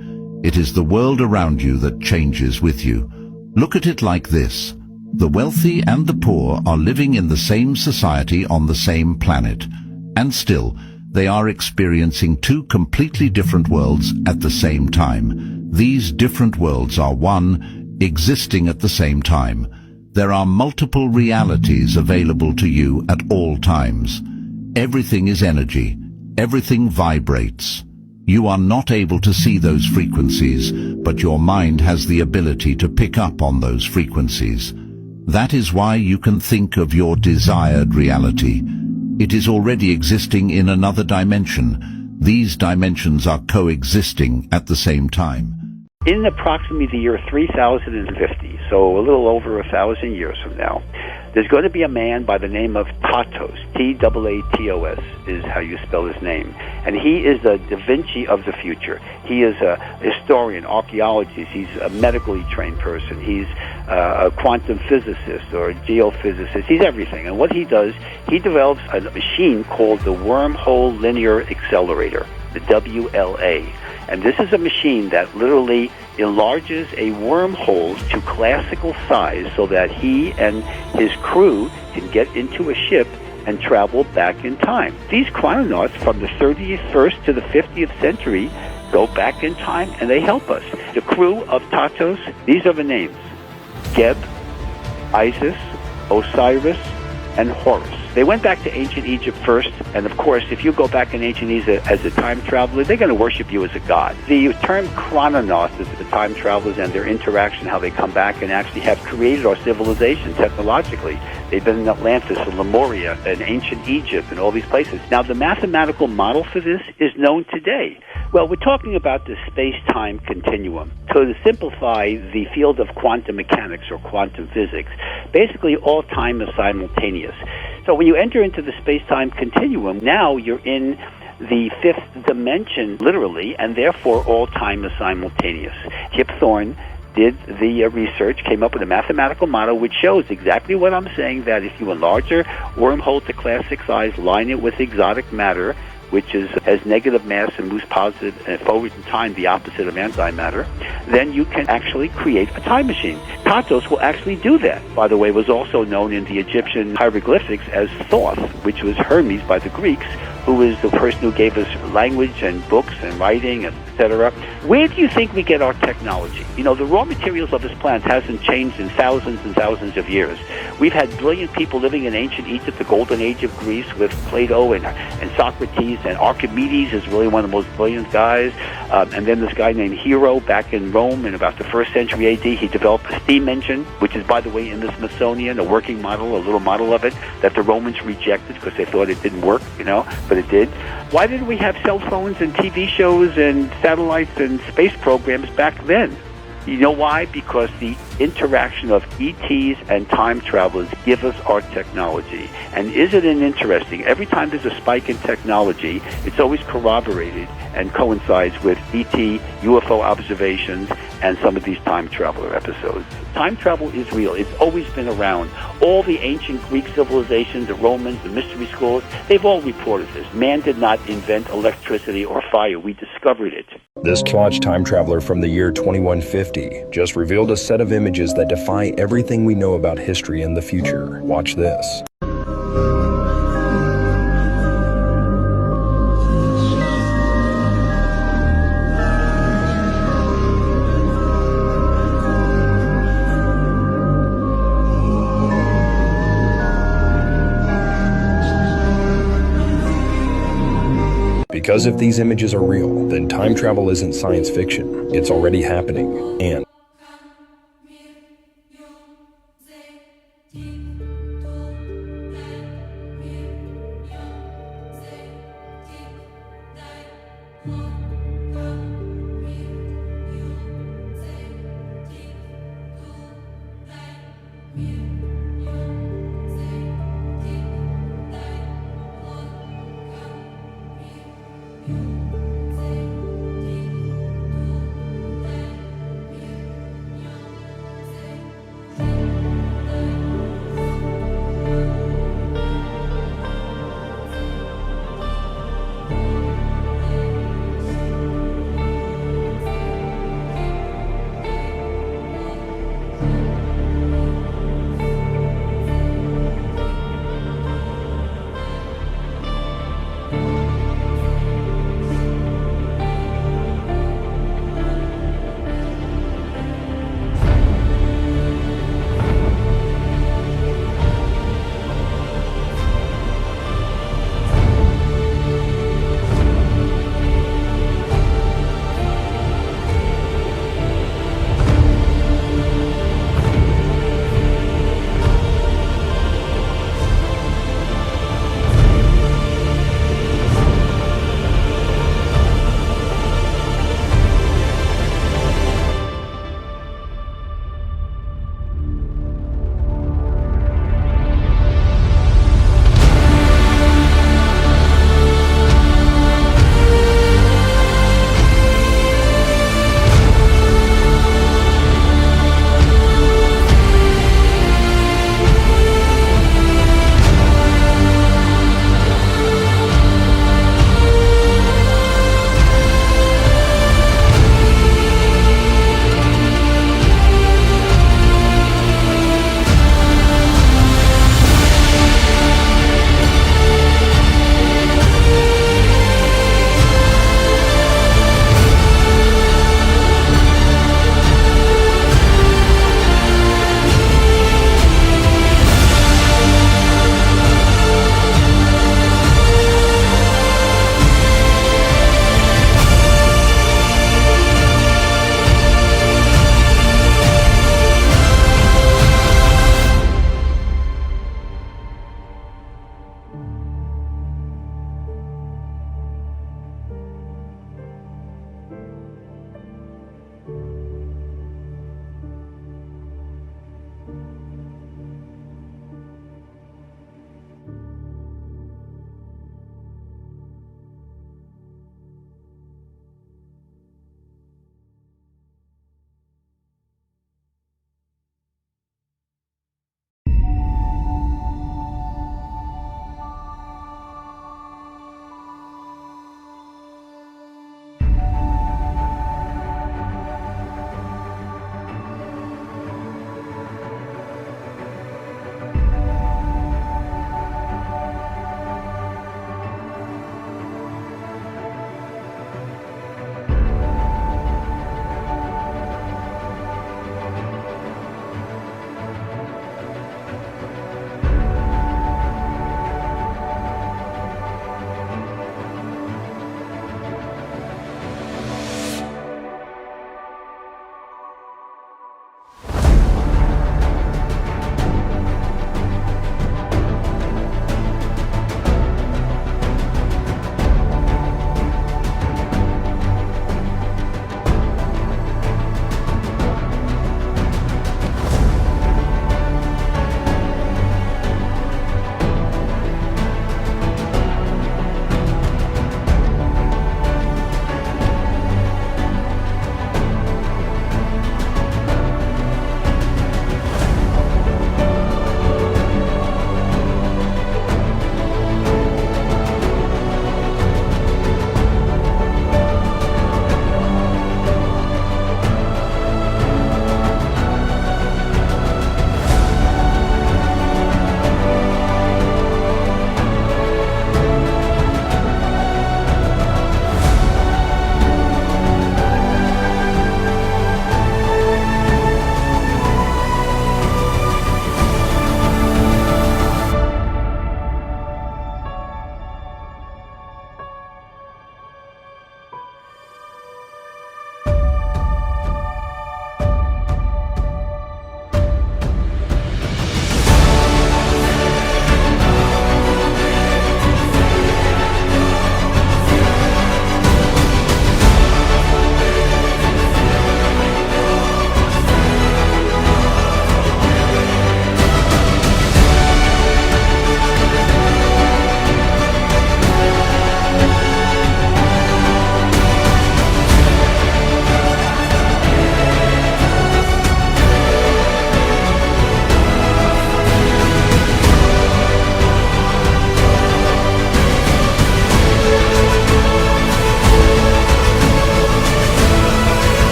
It is the world around you that changes with you. Look at it like this. The wealthy and the poor are living in the same society on the same planet, and still, they are experiencing two completely different worlds at the same time. These different worlds are one, existing at the same time. There are multiple realities available to you at all times. Everything is energy. Everything vibrates. You are not able to see those frequencies, but your mind has the ability to pick up on those frequencies. That is why you can think of your desired reality. It is already existing in another dimension. These dimensions are coexisting at the same time. In approximately the year 3050, so a little over 1,000 years from now, there's going to be a man by the name of Tatos, T-A-A-T-O-S is how you spell his name. And he is the Da Vinci of the future. He is a historian, archaeologist, he's a medically trained person, he's a quantum physicist or a geophysicist, he's everything. And what he does, he develops a machine called the Wormhole Linear Accelerator, the WLA. And this is a machine that literally enlarges a wormhole to classical size so that he and his crew can get into a ship and travel back in time. These chrononauts from the 31st to the 50th century go back in time and they help us. The crew of Tatos, these are the names: Geb, Isis, Osiris, and Horus. They went back to ancient Egypt first, and of course, if you go back in ancient Egypt as a time traveler, they're going to worship you as a god. The term chrononauts is the time travelers and their interaction, how they come back and actually have created our civilization technologically. They've been in Atlantis and Lemuria and ancient Egypt and all these places. Now, the mathematical model for this is known today. Well, we're talking about the space-time continuum. So to simplify the field of quantum mechanics or quantum physics, basically all time is simultaneous. So when you enter into the space-time continuum, now you're in the fifth dimension, literally, and therefore all time is simultaneous. Kip Thorne did the research, came up with a mathematical model which shows exactly what I'm saying, that if you enlarge a wormhole to classic size, line it with exotic matter, which has negative mass and moves positive and forward in time, the opposite of antimatter, then you can actually create a time machine. Tatos will actually do that. By the way, was also known in the Egyptian hieroglyphics as Thoth, which was Hermes by the Greeks, who was the person who gave us language and books and writing, etc. Where do you think we get our technology? You know, the raw materials of this planet hasn't changed in thousands and thousands of years. We've had brilliant people living in ancient Egypt, the golden age of Greece, with Plato and Socrates, and Archimedes is really one of the most brilliant guys. And then this guy named Hero back in Rome in about the 1st century AD, he developed a steam engine, which is, by the way, in the Smithsonian, a working model, a little model of it, that the Romans rejected because they thought it didn't work, you know, but it did. Why didn't we have cell phones and TV shows and satellites and space programs back then? You know why? Because the interaction of ETs and time travelers give us our technology. And isn't it interesting? Every time there's a spike in technology, it's always corroborated and coincides with ET, UFO observations, and some of these time traveler episodes. Time travel is real. It's always been around. All the ancient Greek civilizations, the Romans, the mystery schools, they've all reported this. Man did not invent electricity or fire. We discovered it. This Twatch time traveler from the year 2150 just revealed a set of images that defy everything we know about history and the future. Watch this. Because if these images are real, then time travel isn't science fiction. It's already happening. And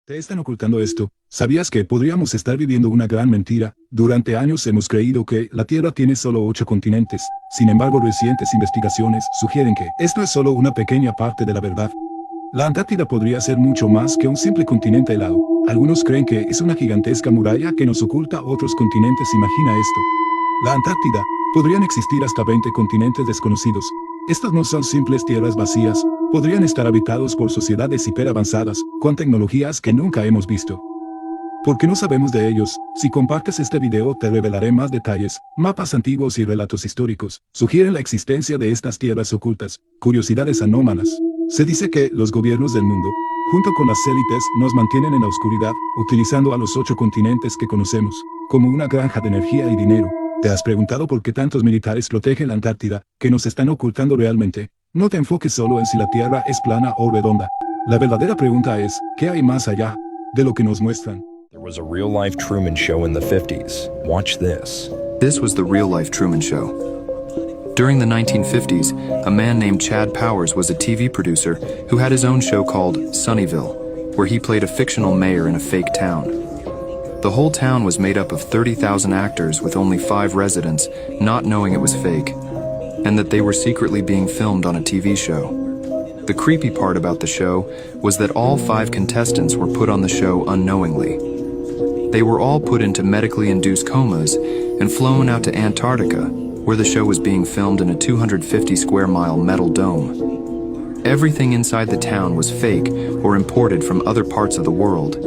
Te están ocultando esto. ¿Sabías que podríamos estar viviendo una gran mentira? Durante años hemos creído que la Tierra tiene solo 8 continentes. Sin embargo, recientes investigaciones sugieren que esto es solo una pequeña parte de la verdad. La Antártida podría ser mucho más que un simple continente helado. Algunos creen que es una gigantesca muralla que nos oculta otros continentes. Imagina esto. La Antártida. Podrían existir hasta 20 continentes desconocidos. Estos no son simples tierras vacías. Podrían estar habitados por sociedades hiperavanzadas, con tecnologías que nunca hemos visto. ¿Por qué no sabemos de ellos? Si compartes este video te revelaré más detalles. Mapas antiguos y relatos históricos sugieren la existencia de estas tierras ocultas. Curiosidades anómalas. Se dice que los gobiernos del mundo, junto con las élites, nos mantienen en la oscuridad, utilizando a los 8 continentes que conocemos, como una granja de energía y dinero. ¿Te has preguntado por qué tantos militares protegen la Antártida, que nos están ocultando realmente? No te enfoques solo en si la Tierra es plana o redonda. La verdadera pregunta es, ¿qué hay más allá de lo que nos muestran? There was a real-life Truman Show in the 50s. Watch this. This was the real-life Truman Show. During the 1950s, a man named Chad Powers was a TV producer who had his own show called Sunnyville, where he played a fictional mayor in a fake town. The whole town was made up of 30,000 actors with only 5 residents, not knowing it was fake, and that they were secretly being filmed on a TV show. The creepy part about the show was that all 5 contestants were put on the show unknowingly. They were all put into medically induced comas and flown out to Antarctica, where the show was being filmed in a 250 square mile metal dome. Everything inside the town was fake or imported from other parts of the world.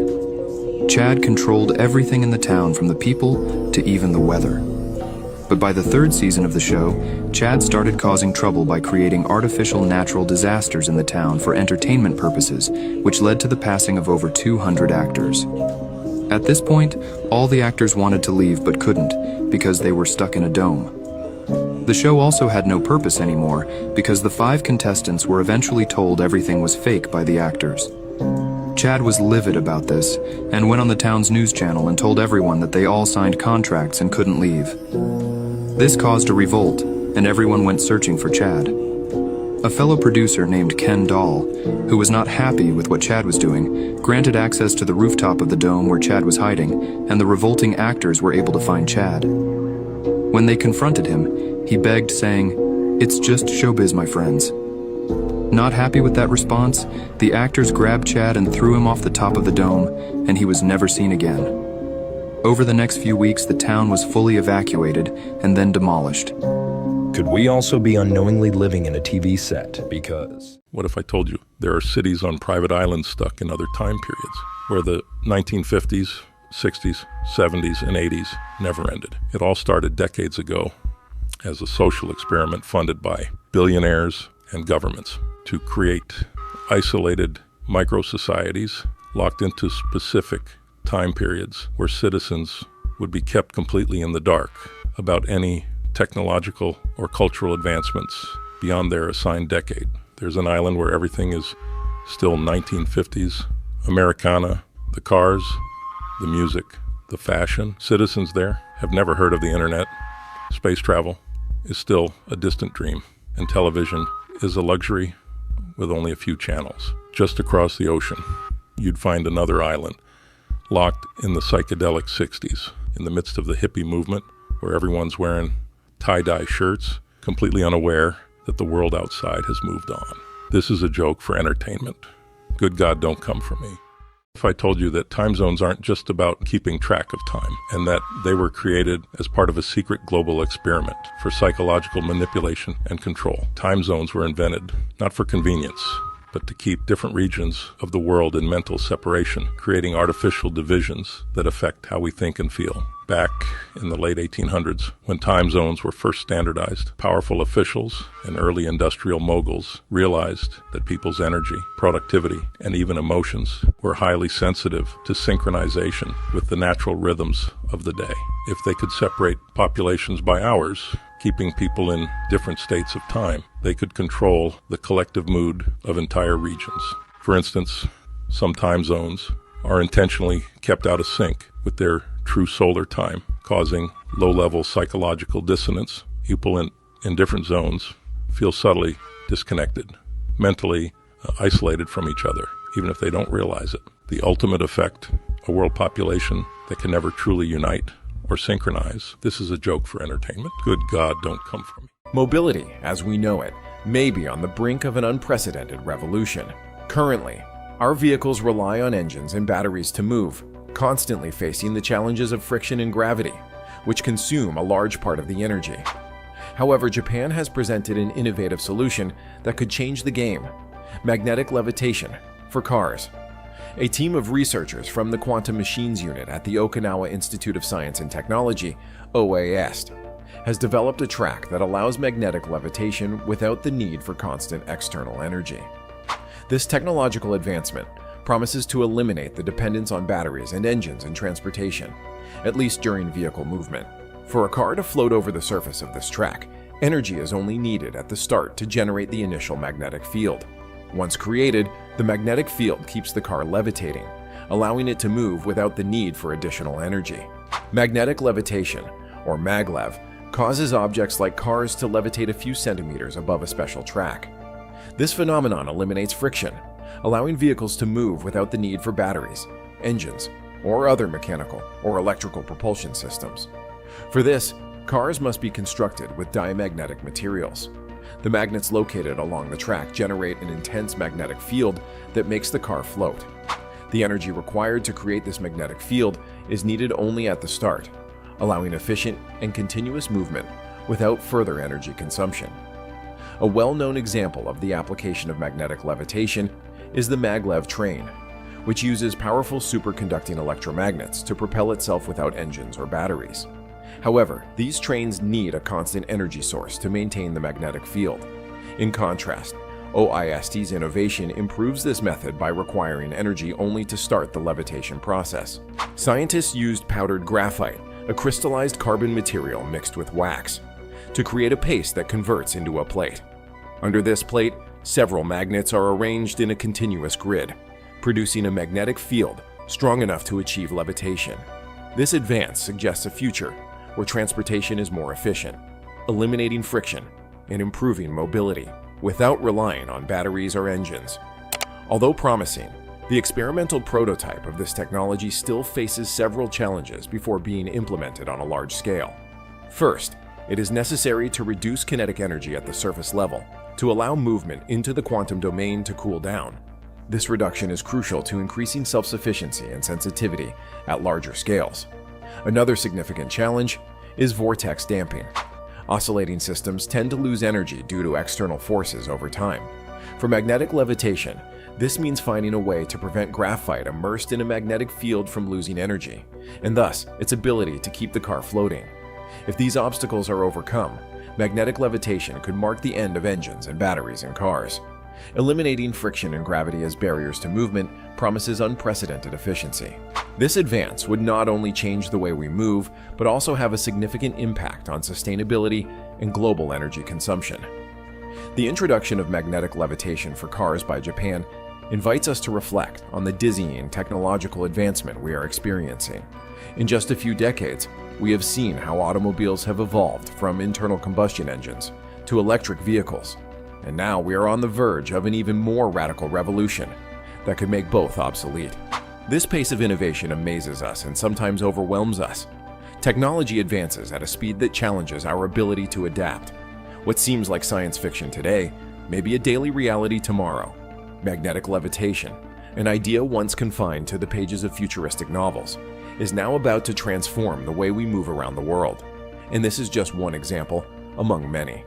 Chad controlled everything in the town, from the people to even the weather. But by the 3rd season of the show, Chad started causing trouble by creating artificial natural disasters in the town for entertainment purposes, which led to the passing of over 200 actors. At this point, all the actors wanted to leave but couldn't, because they were stuck in a dome. The show also had no purpose anymore, because the 5 contestants were eventually told everything was fake by the actors. Chad was livid about this, and went on the town's news channel and told everyone that they all signed contracts and couldn't leave. This caused a revolt, and everyone went searching for Chad. A fellow producer named Ken Dahl, who was not happy with what Chad was doing, granted access to the rooftop of the dome where Chad was hiding, and the revolting actors were able to find Chad. When they confronted him, he begged, saying, "It's just showbiz, my friends." Not happy with that response, the actors grabbed Chad and threw him off the top of the dome, and he was never seen again. Over the next few weeks, the town was fully evacuated and then demolished. Could we also be unknowingly living in a TV set? Because... What if I told you there are cities on private islands stuck in other time periods, where the 1950s, 60s, 70s, and 80s never ended? It all started decades ago as a social experiment funded by billionaires and governments to create isolated micro-societies locked into specific time periods where citizens would be kept completely in the dark about any technological or cultural advancements beyond their assigned decade. There's an island where everything is still 1950s, Americana, the cars, the music, the fashion. Citizens there have never heard of the internet. Space travel is still a distant dream, and television is a luxury with only a few channels. Just across the ocean, you'd find another island, locked in the psychedelic 60s, in the midst of the hippie movement, where everyone's wearing tie-dye shirts, completely unaware that the world outside has moved on. This is a joke for entertainment. Good God, don't come for me. If I told you that time zones aren't just about keeping track of time, and that they were created as part of a secret global experiment for psychological manipulation and control. Time zones were invented not for convenience, but to keep different regions of the world in mental separation, creating artificial divisions that affect how we think and feel. Back in the late 1800s, when time zones were first standardized, powerful officials and early industrial moguls realized that people's energy, productivity, and even emotions were highly sensitive to synchronization with the natural rhythms of the day. If they could separate populations by hours, keeping people in different states of time, they could control the collective mood of entire regions. For instance, some time zones are intentionally kept out of sync with their true solar time, causing low-level psychological dissonance. People in different zones feel subtly disconnected, mentally isolated from each other. even if they don't realize it. The ultimate effect, a world population that can never truly unite or synchronize. This is a joke for entertainment. Good God, don't come for me. Mobility, as we know it, may be on the brink of an unprecedented revolution. Currently, our vehicles rely on engines and batteries to move, constantly facing the challenges of friction and gravity, which consume a large part of the energy. However, Japan has presented an innovative solution that could change the game: magnetic levitation for cars. A team of researchers from the Quantum Machines Unit at the Okinawa Institute of Science and Technology, OAST, has developed a track that allows magnetic levitation without the need for constant external energy. This technological advancement promises to eliminate the dependence on batteries and engines in transportation, at least during vehicle movement. For a car to float over the surface of this track, energy is only needed at the start to generate the initial magnetic field. Once created, the magnetic field keeps the car levitating, allowing it to move without the need for additional energy. Magnetic levitation, or maglev, causes objects like cars to levitate a few centimeters above a special track. This phenomenon eliminates friction, allowing vehicles to move without the need for batteries, engines, or other mechanical or electrical propulsion systems. For this, cars must be constructed with diamagnetic materials. The magnets located along the track generate an intense magnetic field that makes the car float. The energy required to create this magnetic field is needed only at the start, allowing efficient and continuous movement without further energy consumption. A well-known example of the application of magnetic levitation is the maglev train, which uses powerful superconducting electromagnets to propel itself without engines or batteries. However, these trains need a constant energy source to maintain the magnetic field. In contrast, OIST's innovation improves this method by requiring energy only to start the levitation process. Scientists used powdered graphite, a crystallized carbon material mixed with wax, to create a paste that converts into a plate. Under this plate, several magnets are arranged in a continuous grid, producing a magnetic field strong enough to achieve levitation. This advance suggests a future where transportation is more efficient, eliminating friction and improving mobility without relying on batteries or engines. Although promising, the experimental prototype of this technology still faces several challenges before being implemented on a large scale. First, it is necessary to reduce kinetic energy at the surface level to allow movement into the quantum domain to cool down. This reduction is crucial to increasing self-sufficiency and sensitivity at larger scales. Another significant challenge is vortex damping. Oscillating systems tend to lose energy due to external forces over time. For magnetic levitation, this means finding a way to prevent graphite immersed in a magnetic field from losing energy, and thus its ability to keep the car floating. If these obstacles are overcome, magnetic levitation could mark the end of engines and batteries in cars. Eliminating friction and gravity as barriers to movement promises unprecedented efficiency. This advance would not only change the way we move, but also have a significant impact on sustainability and global energy consumption. The introduction of magnetic levitation for cars by Japan invites us to reflect on the dizzying technological advancement we are experiencing. In just a few decades, we have seen how automobiles have evolved from internal combustion engines to electric vehicles, and now we are on the verge of an even more radical revolution that could make both obsolete. This pace of innovation amazes us and sometimes overwhelms us. Technology advances at a speed that challenges our ability to adapt. What seems like science fiction today may be a daily reality tomorrow. Magnetic levitation, an idea once confined to the pages of futuristic novels, is now about to transform the way we move around the world. And this is just one example among many.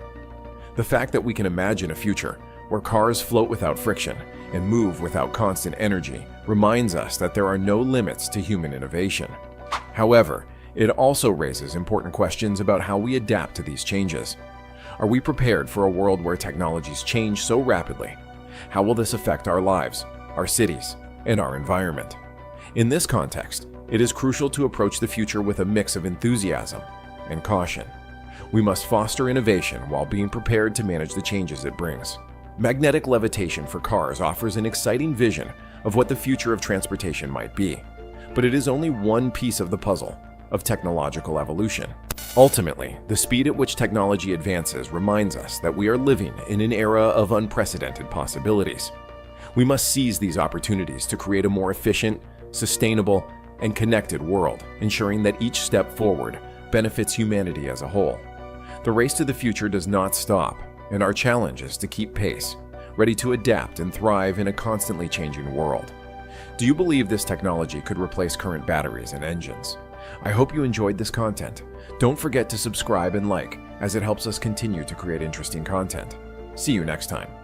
The fact that we can imagine a future where cars float without friction and move without constant energy reminds us that there are no limits to human innovation. However, it also raises important questions about how we adapt to these changes. Are we prepared for a world where technologies change so rapidly? How will this affect our lives, our cities, and our environment? In this context, it is crucial to approach the future with a mix of enthusiasm and caution. We must foster innovation while being prepared to manage the changes it brings. Magnetic levitation for cars offers an exciting vision of what the future of transportation might be, but it is only one piece of the puzzle of technological evolution. Ultimately, the speed at which technology advances reminds us that we are living in an era of unprecedented possibilities. We must seize these opportunities to create a more efficient, sustainable, and connected world, ensuring that each step forward benefits humanity as a whole. The race to the future does not stop, and our challenge is to keep pace, ready to adapt and thrive in a constantly changing world. Do you believe this technology could replace current batteries and engines? I hope you enjoyed this content. Don't forget to subscribe and like, as it helps us continue to create interesting content. See you next time.